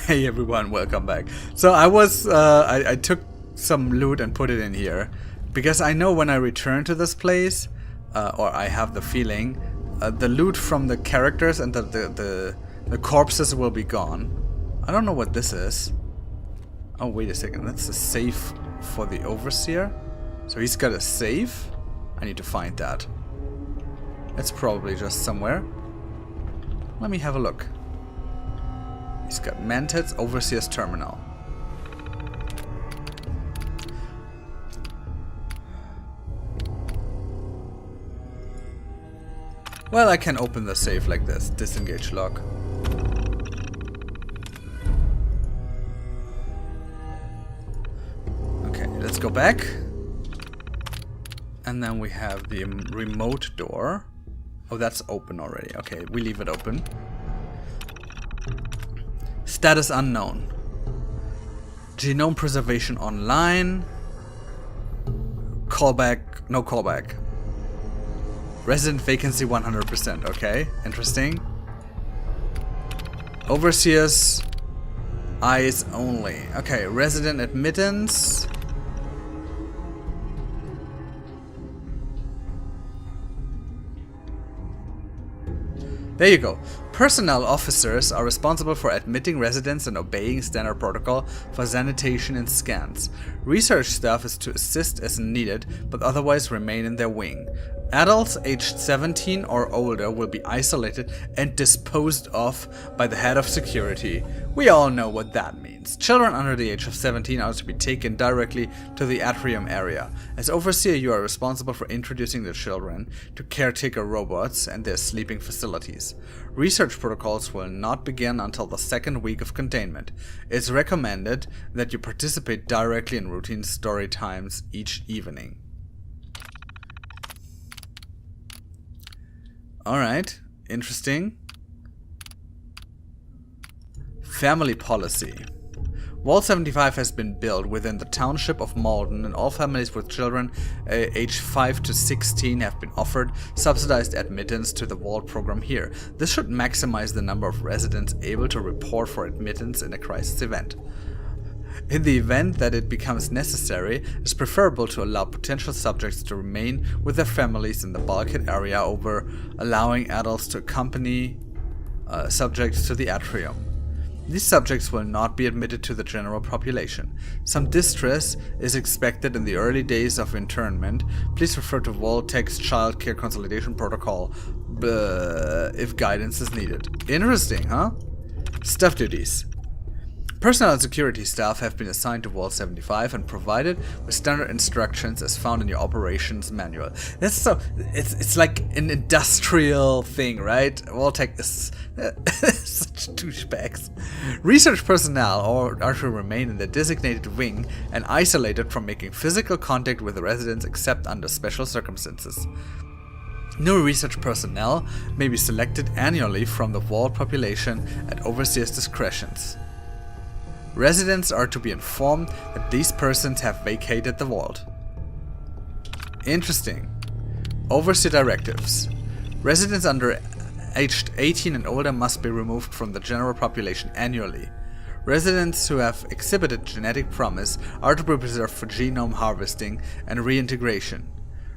Hey everyone, welcome back. So I took some loot and put it in here because I know when I return to this place, or I have the feeling, the loot from the characters and the corpses will be gone. I don't know what this is. Oh, wait a second, that's a safe for the overseer. So he's got a safe. I need to find that. It's probably just somewhere. Let me have a look. He's got Manted's Overseer's Terminal. Well, I can open the safe like this. Disengage lock. Okay, let's go back. And then we have the remote door. Oh, that's open already. Okay, we leave it open. Status unknown. Genome preservation online. Callback. No callback. Resident vacancy 100%. Okay, interesting. Overseers. Eyes only. Okay, resident admittance. There you go. Personnel officers are responsible for admitting residents and obeying standard protocol for sanitation and scans. Research staff is to assist as needed, but otherwise remain in their wing. Adults aged 17 or older will be isolated and disposed of by the head of security. We all know what that means. Children under the age of 17 are to be taken directly to the atrium area. As overseer, you are responsible for introducing the children to caretaker robots and their sleeping facilities. Research protocols will not begin until the second week of containment. It's recommended that you participate directly in routine story times each evening. Alright, interesting. Family policy. Wall 75 has been built within the township of Malden, and all families with children aged 5 to 16 have been offered subsidized admittance to the Wall program here. This should maximize the number of residents able to report for admittance in a crisis event. In the event that it becomes necessary, it's preferable to allow potential subjects to remain with their families in the bulkhead area over allowing adults to accompany subjects to the atrium. These subjects will not be admitted to the general population. Some distress is expected in the early days of internment. Please refer to Voltec's Child Care Consolidation Protocol if guidance is needed. Interesting, huh? Staff duties. Personnel and security staff have been assigned to Wall 75 and provided with standard instructions as found in your operations manual. That's so, it's like an industrial thing, right? Voltec is such douchebags. Research personnel are to remain in the designated wing and isolated from making physical contact with the residents except under special circumstances. New research personnel may be selected annually from the Wall population at overseer's discretions. Residents are to be informed that these persons have vacated the vault. Interesting. Overseer directives. Residents under aged 18 and older must be removed from the general population annually. Residents who have exhibited genetic promise are to be preserved for genome harvesting and reintegration.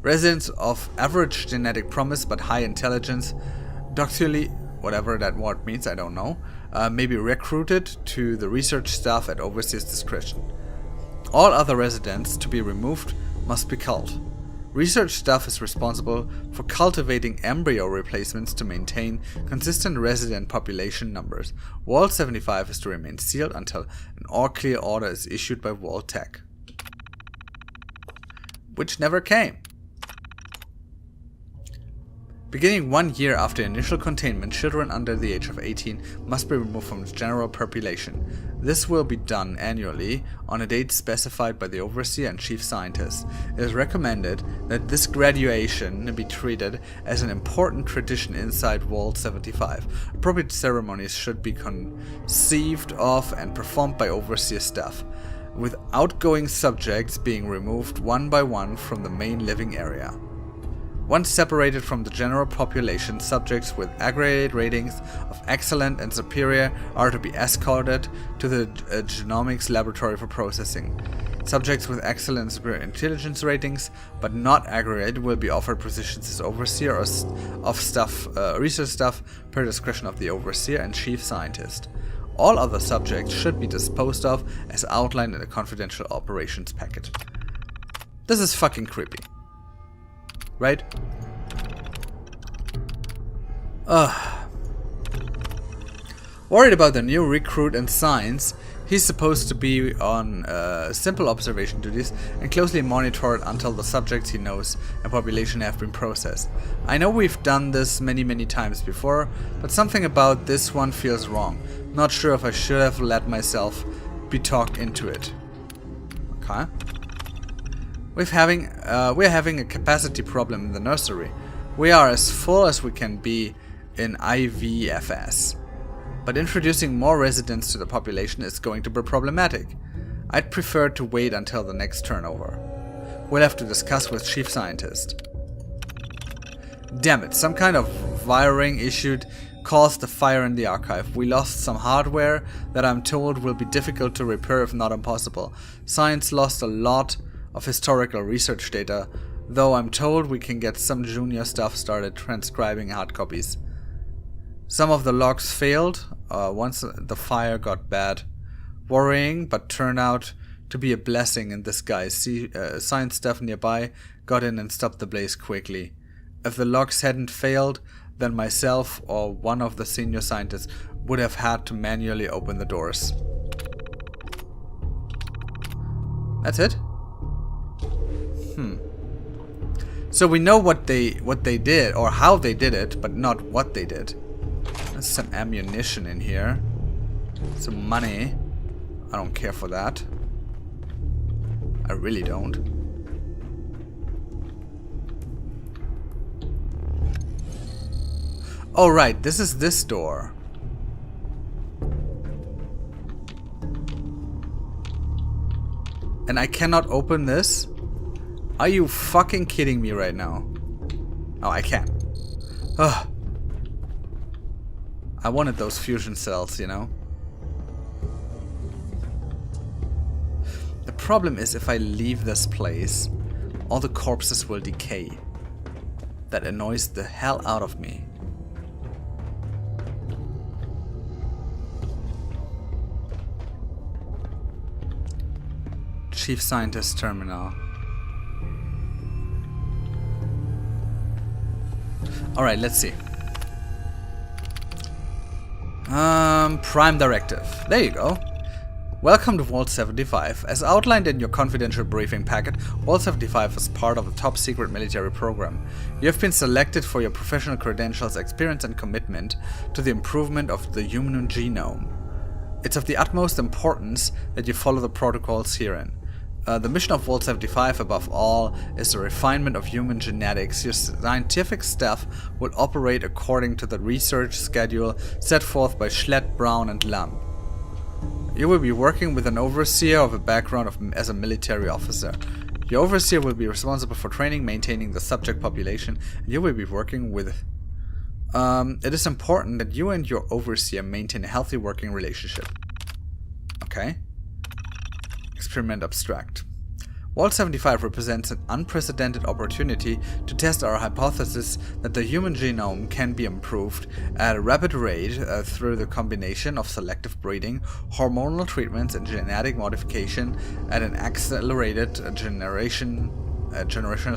Residents of average genetic promise but high intelligence, docilely, whatever that word means, I don't know, may be recruited to the research staff at overseer's discretion. All other residents to be removed must be culled. Research staff is responsible for cultivating embryo replacements to maintain consistent resident population numbers. Wall 75 is to remain sealed until an all-clear order is issued by Voltec. Which never came. Beginning 1 year after initial containment, children under the age of 18 must be removed from the general population. This will be done annually on a date specified by the overseer and chief scientist. It is recommended that this graduation be treated as an important tradition inside Wall 75. Appropriate ceremonies should be conceived of and performed by overseer staff, with outgoing subjects being removed one by one from the main living area. Once separated from the general population, subjects with aggregate ratings of excellent and superior are to be escorted to the genomics laboratory for processing. Subjects with excellent and superior intelligence ratings, but not aggregate, will be offered positions as overseer or research staff per discretion of the overseer and chief scientist. All other subjects should be disposed of as outlined in the confidential operations packet. This is fucking creepy. Right? Worried about the new recruit in science, he's supposed to be on simple observation duties and closely monitored until the subjects he knows and population have been processed. I know we've done this many times before, but something about this one feels wrong. Not sure if I should have let myself be talked into it. Okay. We're having a capacity problem in the nursery. We are as full as we can be in IVFS. But introducing more residents to the population is going to be problematic. I'd prefer to wait until the next turnover. We'll have to discuss with Chief Scientist. Damn it, some kind of wiring issue caused the fire in the archive. We lost some hardware that I'm told will be difficult to repair if not impossible. Science lost a lot of historical research data, though I'm told we can get some junior stuff started transcribing hard copies. Some of the logs failed once the fire got bad. Worrying, but turned out to be a blessing in disguise. Science staff nearby got in and stopped the blaze quickly. If the logs hadn't failed, then myself or one of the senior scientists would have had to manually open the doors. That's it? So we know what they did or how they did it, but not what they did. There's some ammunition in here. Some money. I don't care for that. I really don't. Oh right, this is this door. And I cannot open this? Are you fucking kidding me right now? Oh, I can. Ugh. I wanted those fusion cells, you know? The problem is if I leave this place, all the corpses will decay. That annoys the hell out of me. Chief Scientist Terminal. Alright, let's see. Prime Directive. There you go. Welcome to Vault 75. As outlined in your confidential briefing packet, Vault 75 is part of a top-secret military program. You have been selected for your professional credentials, experience and commitment to the improvement of the human genome. It's of the utmost importance that you follow the protocols herein. The mission of Vault 75, above all, is the refinement of human genetics. Your scientific staff will operate according to the research schedule set forth by Schlett, Brown and Lamb. You will be working with an overseer of a background as a military officer. Your overseer will be responsible for training, maintaining the subject population, and you will be working with... it is important that you and your overseer maintain a healthy working relationship. Okay. Experiment Abstract. Vault 75 represents an unprecedented opportunity to test our hypothesis that the human genome can be improved at a rapid rate through the combination of selective breeding, hormonal treatments, and genetic modification at an accelerated generational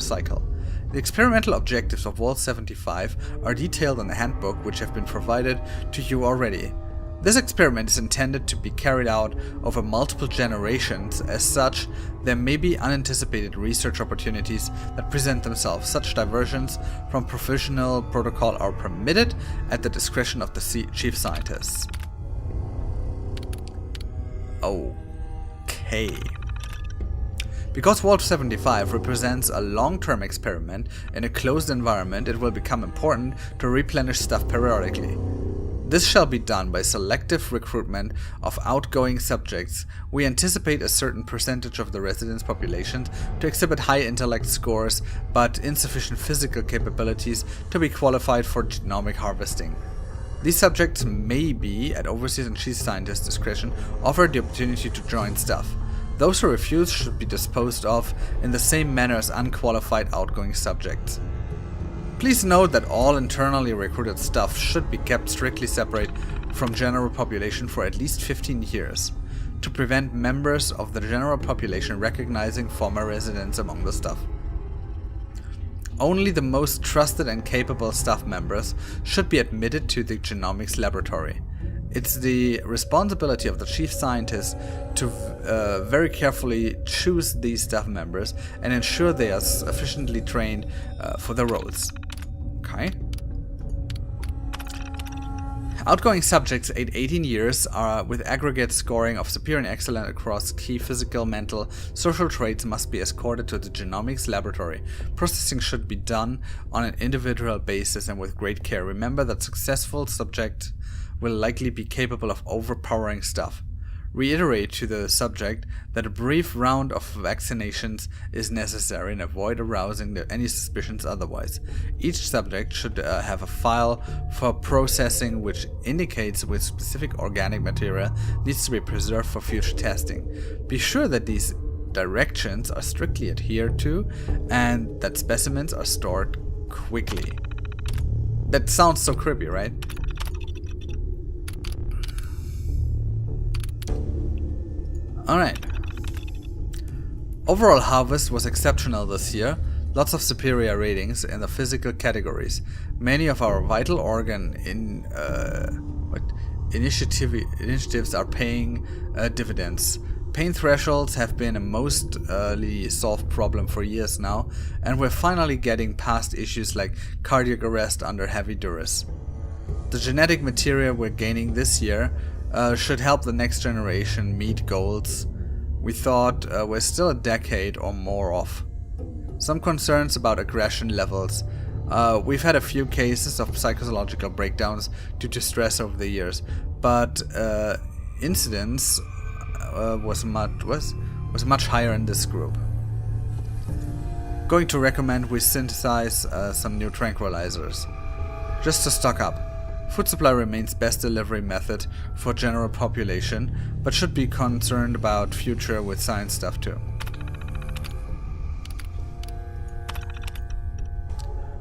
cycle. The experimental objectives of Vault 75 are detailed in the handbook, which have been provided to you already. This experiment is intended to be carried out over multiple generations. As such, there may be unanticipated research opportunities that present themselves. Such diversions from professional protocol are permitted at the discretion of the chief scientists. Okay. Because Vault 75 represents a long-term experiment in a closed environment, it will become important to replenish stuff periodically. This shall be done by selective recruitment of outgoing subjects. We anticipate a certain percentage of the residents' population to exhibit high intellect scores but insufficient physical capabilities to be qualified for genomic harvesting. These subjects may be, at overseas and chief scientist discretion, offered the opportunity to join staff. Those who refuse should be disposed of in the same manner as unqualified outgoing subjects. Please note that all internally recruited staff should be kept strictly separate from general population for at least 15 years, to prevent members of the general population recognizing former residents among the staff. Only the most trusted and capable staff members should be admitted to the genomics laboratory. It's the responsibility of the chief scientist to very carefully choose these staff members and ensure they are sufficiently trained for their roles. Okay. Outgoing subjects aged 18 years are with aggregate scoring of superior and excellent across key physical, mental, social traits must be escorted to the genomics laboratory. Processing should be done on an individual basis and with great care. Remember that successful subject will likely be capable of overpowering staff. Reiterate to the subject that a brief round of vaccinations is necessary and avoid arousing any suspicions otherwise. Each subject should have a file for processing which indicates which specific organic material needs to be preserved for future testing. Be sure that these directions are strictly adhered to and that specimens are stored quickly. That sounds so creepy, right? Alright. Overall harvest was exceptional this year. Lots of superior ratings in the physical categories. Many of our vital organ initiatives are paying dividends. Pain thresholds have been a mostly solved problem for years now, and we're finally getting past issues like cardiac arrest under heavy duress. The genetic material we're gaining this year should help the next generation meet goals we thought were still a decade or more off. Some concerns about aggression levels. We've had a few cases of psychological breakdowns due to stress over the years, but incidence was much higher in this group. Going to recommend we synthesize some new tranquilizers, just to stock up. Food supply remains best delivery method for general population, but should be concerned about future with science stuff too.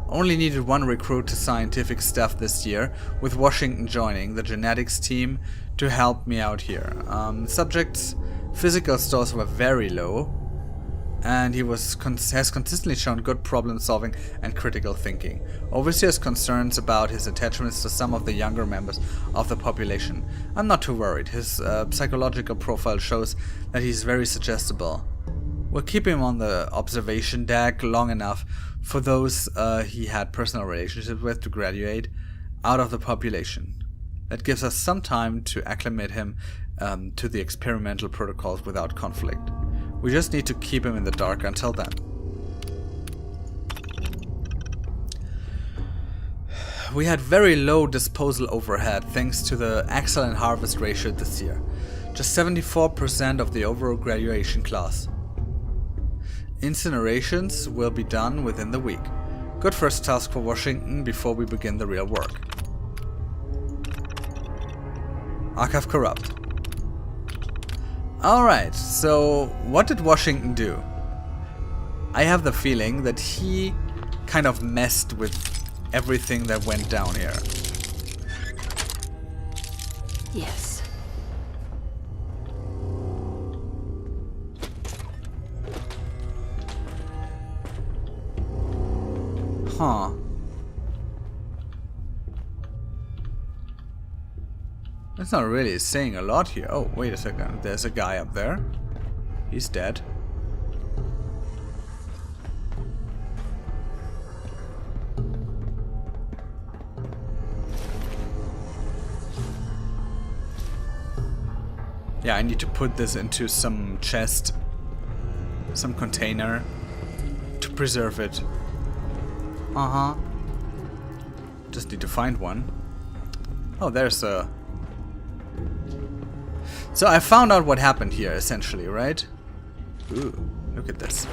Only needed one recruit to scientific staff this year, with Washington joining the genetics team to help me out here. Subjects' physical scores were very low, and he has consistently shown good problem solving and critical thinking. Overseer's concerns about his attachments to some of the younger members of the population. I'm not too worried. His psychological profile shows that he's very suggestible. We'll keep him on the observation deck long enough for those he had personal relationships with to graduate out of the population. That gives us some time to acclimate him to the experimental protocols without conflict. We just need to keep him in the dark until then. We had very low disposal overhead thanks to the excellent harvest ratio this year. Just 74% of the overall graduation class. Incinerations will be done within the week. Good first task for Washington before we begin the real work. Archive corrupt. Alright, so what did Washington do? I have the feeling that he kind of messed with everything that went down here. Yes. Huh. That's not really saying a lot here. Oh, wait a second. There's a guy up there. He's dead. Yeah, I need to put this into some chest, some container to preserve it. Just need to find one. Oh, there's a... So I found out what happened here, essentially, right? Ooh, look at this.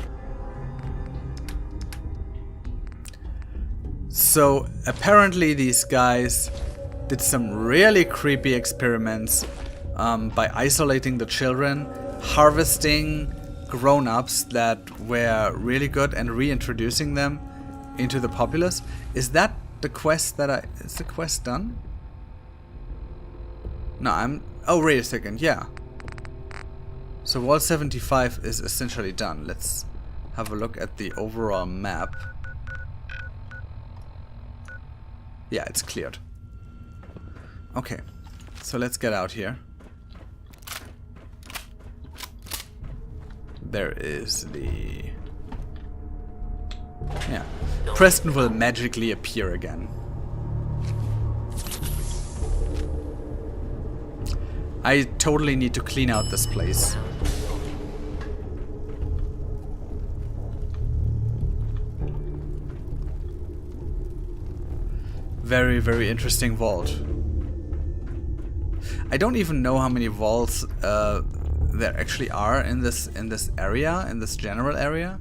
So apparently these guys did some really creepy experiments by isolating the children, harvesting grown-ups that were really good and reintroducing them into the populace. Is that the quest that is the quest done? No, oh, wait a second, yeah. So Vault 75 is essentially done. Let's have a look at the overall map. Yeah, it's cleared. Okay, so let's get out here. There is the... Yeah. Preston will magically appear again. I totally need to clean out this place. Very, very interesting vault. I don't even know how many vaults there actually are in this area, in this general area.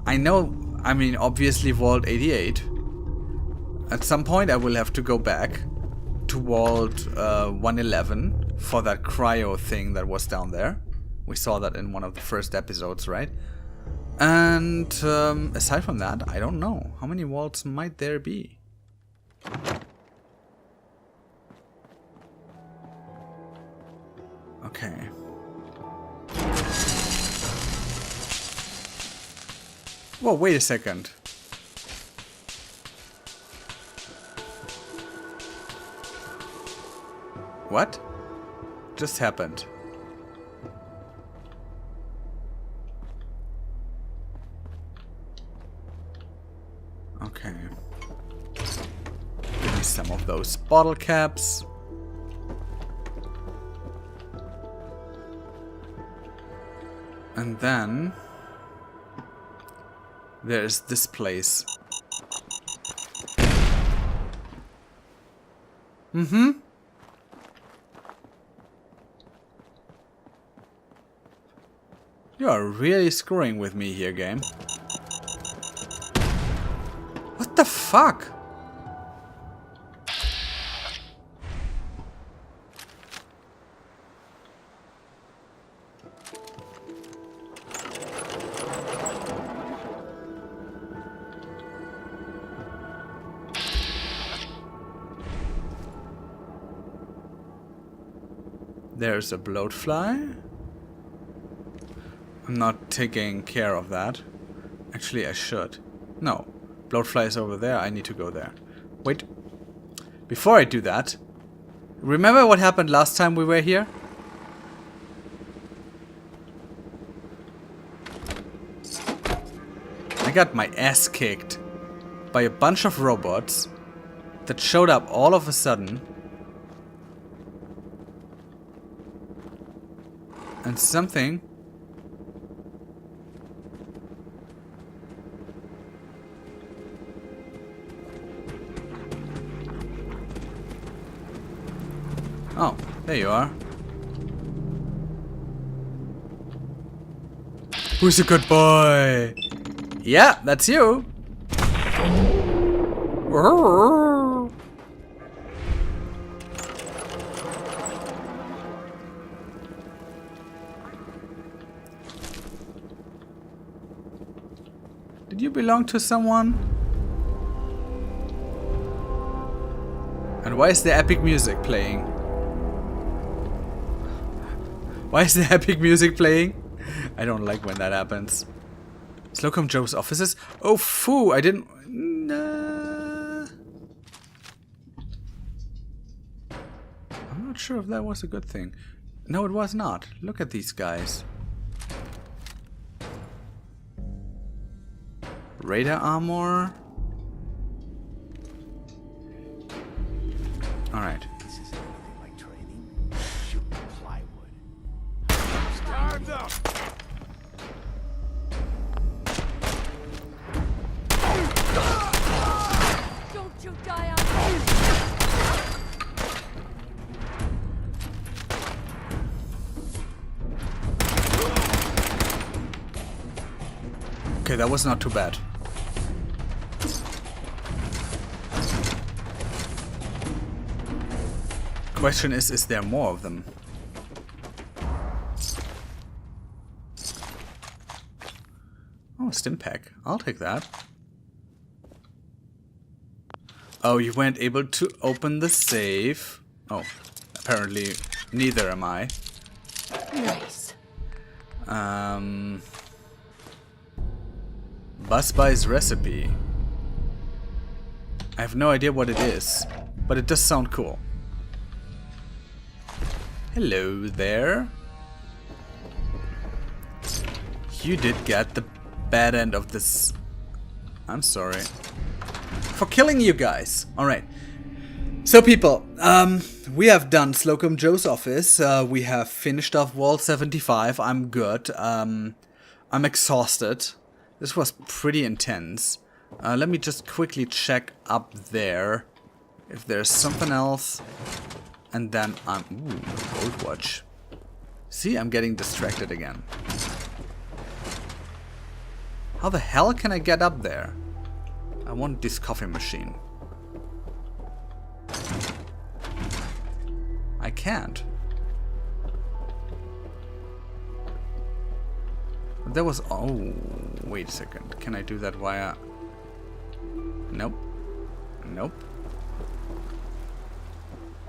I know, I mean, obviously Vault 88. At some point I will have to go back to Vault 111 for that cryo thing that was down there. We saw that in one of the first episodes, right? And aside from that, I don't know. How many vaults might there be? Okay. Whoa, wait a second. What just happened? Okay. Give me some of those bottle caps. And then there's this place. Mm-hmm. You are really screwing with me here, game. What the fuck? There's a bloatfly. I'm not taking care of that. Actually, I should. No. Bloatfly is over there. I need to go there. Wait. Before I do that, remember what happened last time we were here? I got my ass kicked by a bunch of robots that showed up all of a sudden. And something... Oh, there you are. Who's a good boy? Yeah, that's you. Did you belong to someone? And why is the epic music playing? Why is the epic music playing? I don't like when that happens. Slocum Joe's offices? Oh, foo! I didn't... I'm not sure if that was a good thing. No, it was not. Look at these guys. Radar armor. Alright. This is anything like training. Shoot plywood. Stand up! Don't you die on Okay, that was not too bad. Question is there more of them? Oh, stim pack. I'll take that. Oh, you weren't able to open the safe. Oh, apparently neither am I. Nice. Buzz Buy's recipe. I have no idea what it is, but it does sound cool. Hello there. You did get the bad end of this. I'm sorry for killing you guys. Alright. So people, we have done Slocum Joe's office. We have finished off Vault 75. I'm good. I'm exhausted. This was pretty intense. Let me just quickly check up there if there's something else. And then I'm... Ooh, gold watch. See, I'm getting distracted again. How the hell can I get up there? I want this coffee machine. I can't. There was... Oh, wait a second. Can I do that via... Nope. Nope.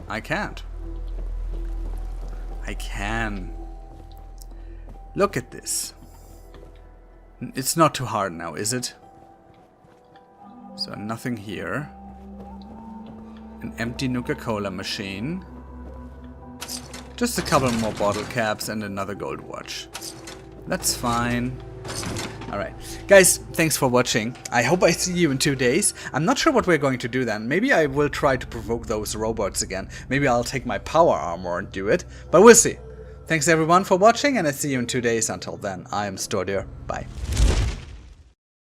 I can't. I can. Look at this. It's not too hard now, is it? So nothing here. An empty Nuka-Cola machine. Just a couple more bottle caps and another gold watch. That's fine. Alright. Guys, thanks for watching. I hope I see you in 2 days. I'm not sure what we're going to do then. Maybe I will try to provoke those robots again. Maybe I'll take my power armor and do it. But we'll see. Thanks everyone for watching, and I see you in 2 days. Until then, I am Stordyr. Bye.